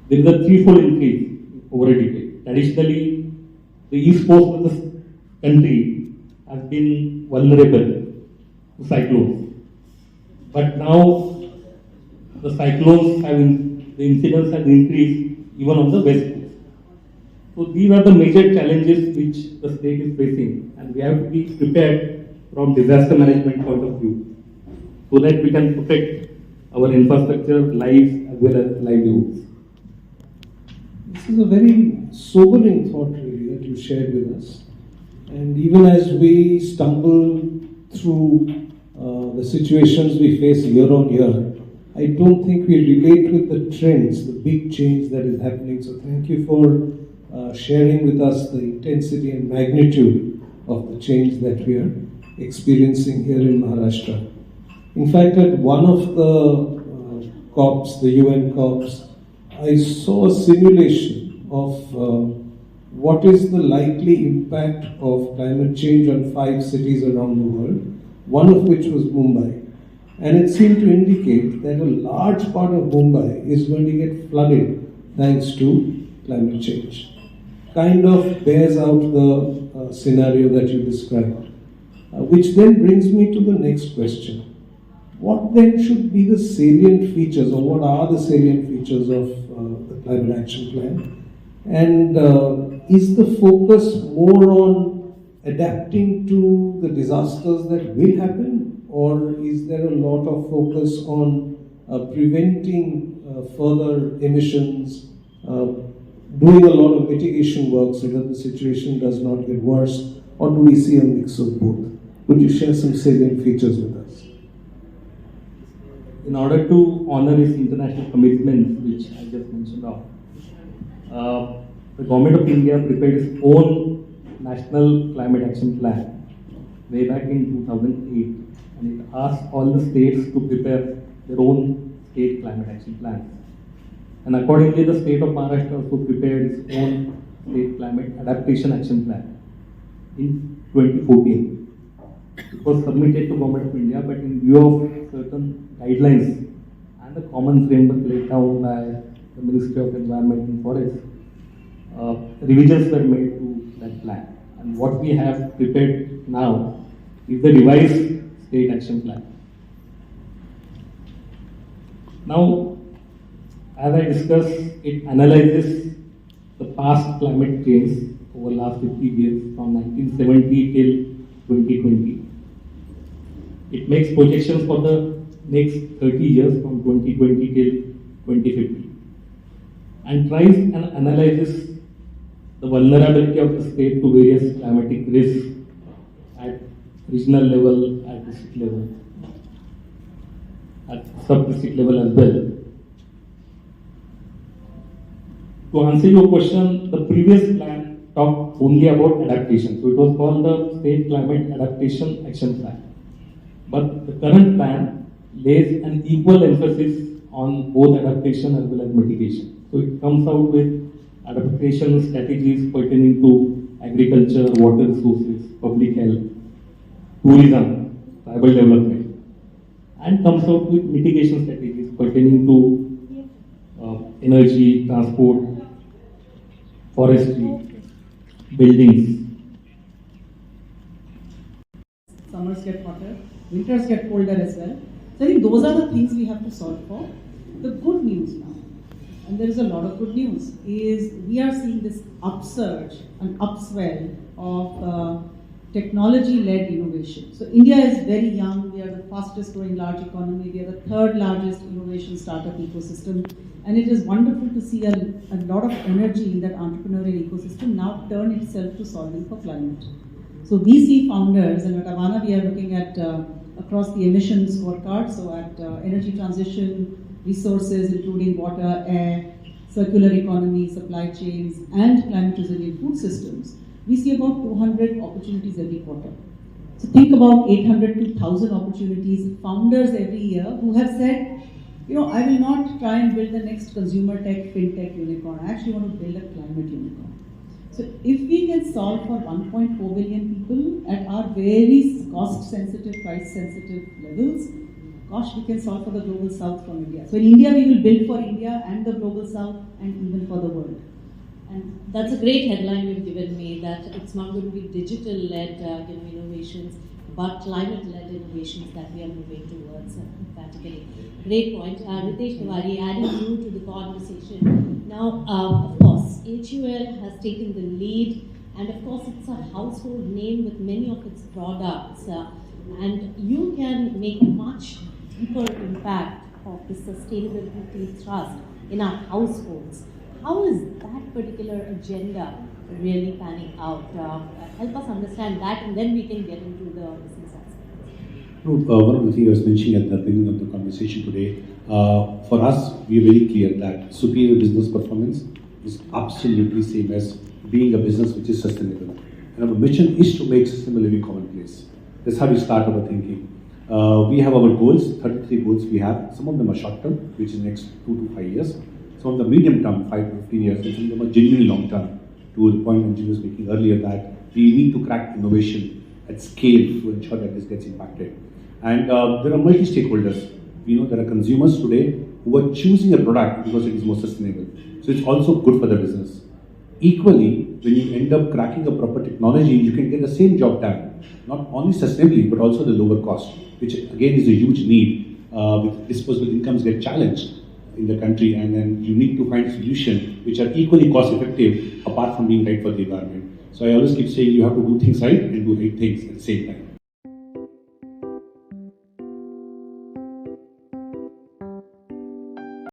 there is a threefold increase over a decade. Traditionally, the east coast of the country has been vulnerable to cyclones. But now the the incidence has increased even on the west coast. So these are the major challenges which the state is facing, and we have to be prepared from disaster management point of view so that we can protect our infrastructure, lives as well as livelihoods. This is a very sobering thought really that you shared with us. And even as we stumble through the situations we face year on year, I don't think we relate with the trends, the big change that is happening. So thank you for sharing with us the intensity and magnitude of the change that we are experiencing here in Maharashtra. In fact, at one of the COPs, the UN COPs, I saw a simulation of what is the likely impact of climate change on 5 cities around the world, one of which was Mumbai. And it seemed to indicate that a large part of Mumbai is going to get flooded thanks to climate change. Kind of bears out the scenario that you described. Which then brings me to the next question. What then should be the salient features, or what are the salient features of the Climate Action Plan? And is the focus more on adapting to the disasters that will happen, or is there a lot of focus on preventing further emissions, doing a lot of mitigation work so that the situation does not get worse, or do we see a mix of both? Would you share some salient features with us? In order to honor its international commitments, which I just mentioned of, the Government of India prepared its own National Climate Action Plan way back in 2008, and it asked all the states to prepare their own state climate action plans. And accordingly, the state of Maharashtra also prepared its own state climate adaptation action plan in 2014. It was submitted to Government of India, but in view of certain guidelines and the common framework laid down by the Ministry of Environment and Forest, revisions were made to that plan. And what we have prepared now is the revised state action plan. Now, as I discussed, it analyzes the past climate change over the last 50 years from 1970 till 2020. It makes projections for the next 30 years from 2020 till 2050 and tries and analyzes the vulnerability of the state to various climatic risks at regional level, at district level, at sub-district level as well. To answer your question, the previous plan talked only about adaptation. So it was called the State Climate Adaptation Action Plan. But the current plan lays an equal emphasis on both adaptation as well as mitigation. So it comes out with adaptation strategies pertaining to agriculture, water resources, public health, tourism, tribal development, and comes out with mitigation strategies pertaining to energy, transport, forestry, buildings. Summers get hotter, winters get colder as well. So I think those are the things we have to solve for. The good news now, and there is a lot of good news, is we are seeing this upsurge, an upswell of technology-led innovation. So India is very young. We are the fastest growing large economy. We are the third largest innovation startup ecosystem. And it is wonderful to see a lot of energy in that entrepreneurial ecosystem now turn itself to solving for climate. So we see founders, and at Avana we are looking at across the emissions scorecard, so at energy transition, resources including water, air, circular economy, supply chains, and climate resilient food systems. We see about 200 opportunities every quarter. So think about 800 to 1,000 opportunities, founders every year who have said, I will not try and build the next consumer tech, fintech unicorn. I actually want to build a climate unicorn. So if we can solve for 1.4 billion people at our very cost-sensitive, price-sensitive levels, gosh, we can solve for the global south from India. So in India, we will build for India and the global south. out and even for the world. And that's a great headline you've given me, that it's not going to be digital-led innovations, but climate-led innovations that we are moving towards emphatically. Great point. Ritesh Tiwari, adding you to the conversation. Now, of course, HUL has taken the lead, and of course it's a household name with many of its products, and you can make a much deeper impact of the sustainability thrust in our households. How is that particular agenda really panning out? Help us understand that, and then we can get into the business aspect. One of the things I was mentioning at the beginning of the conversation today, for us, we are very clear that superior business performance is absolutely same as being a business which is sustainable. And our mission is to make sustainable living commonplace. That's how we start our thinking. We have our goals, 33 goals we have. Some of them are short term, which is next 2 to 5 years. Some of the medium term, 5 to 15 years, and some of them are genuinely long term. To the point Anjali was making earlier, that we need to crack innovation at scale to ensure that this gets impacted. And there are multi-stakeholders. We know there are consumers today who are choosing a product because it is more sustainable. So it's also good for the business. Equally, when you end up cracking a proper technology, you can get the same job done, not only sustainably, but also the lower cost, which again is a huge need. With disposable incomes get challenged in the country, and then you need to find solutions which are equally cost effective apart from being right for the environment. So I always keep saying you have to do things right and do right things at the same time.